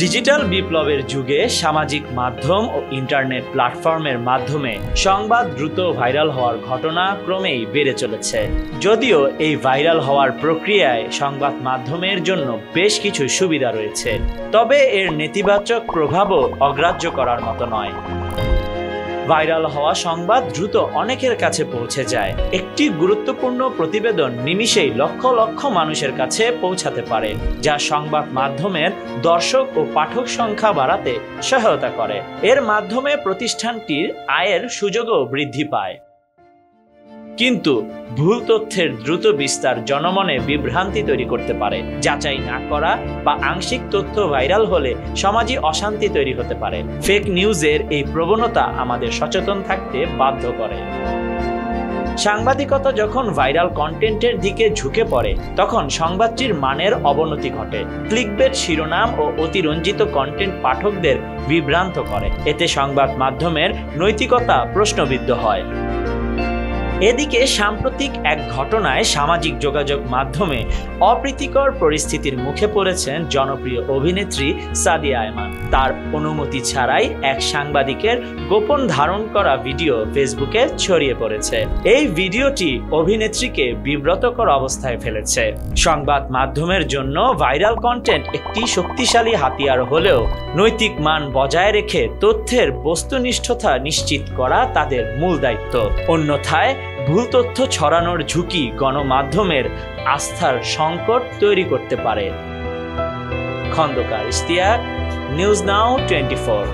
Digital বিপ্লবের যুগে সামাজিক মাধ্যম ও ইন্টারনেট প্ল্যাটফর্মের মাধ্যমে সংবাদ দ্রুত ভাইরাল হওয়ার ঘটনা ক্রমেই বেড়ে চলেছে। যদিও এই ভাইরাল হওয়ার প্রক্রিয়ায় সংবাদ মাধ্যমের জন্য বেশ কিছু সুবিধা রয়েছে, তবে এর নেতিবাচক প্রভাবও অগ্রাহ্য করার মতো নয়। ভাইরাল হওয়া সংবাদ দ্রুত অনেকের কাছে পৌঁছে যায়। একটি গুরুত্বপূর্ণ প্রতিবেদন নিমিষেই লক্ষ লক্ষ মানুষের কাছে পৌঁছাতে পারে, যা সংবাদ মাধ্যমের দর্শক ও পাঠক সংখ্যা বাড়াতে সহায়তা করে। এর মাধ্যমে প্রতিষ্ঠানটির আয়ের সুযোগও বৃদ্ধি পায়। কিন্তু ভুল তথ্যের দ্রুত বিস্তার জনমনে বিভ্রান্তি তৈরি করতে পারে। যাচাই না করা বা আংশিক তথ্য ভাইরাল হলে সমাজে অশান্তি তৈরি হতে পারে। ফেক নিউজের এই প্রবণতা আমাদের সচেতন থাকতে বাধ্য করে। সাংবাদিকতা যখন ভাইরাল কন্টেন্টের দিকে ঝুঁকে পড়ে, তখন সংবাদটির মানের অবনতি ঘটে। ক্লিকবেট শিরোনাম ও অতিরঞ্জিত কন্টেন্ট পাঠকদের বিভ্রান্ত করে। এতে সংবাদ মাধ্যমের নৈতিকতা প্রশ্নবিদ্ধ হয়। এদিকে সাম্প্রতিক এক ঘটনায় সামাজিক যোগাযোগ মাধ্যমে অপ্রীতিকর পরিস্থিতির মুখে পড়েছেন জনপ্রিয় অভিনেত্রী সাদিয়া আয়মান। তার অনুমতি ছাড়াই এক সাংবাদিকের গোপন ধারণ করা ভিডিও ফেসবুকে ছড়িয়ে পড়েছে। এই ভিডিওটি অভিনেত্রীকে বিব্রতকর অবস্থায় ফেলেছে। সংবাদ মাধ্যমের জন্য ভাইরাল কন্টেন্ট একটি শক্তিশালী হাতিয়ার হলেও নৈতিক মান বজায় রেখে তথ্যের বস্তুনিষ্ঠতা নিশ্চিত করা তাদের মূল দায়িত্ব। অন্যথায় ভুল তথ্য ছড়ানোর ঝুঁকি গণমাধ্যমের আস্থার সংকট তৈরি করতে পারে। Khandakar Ishtiaq, news now 24।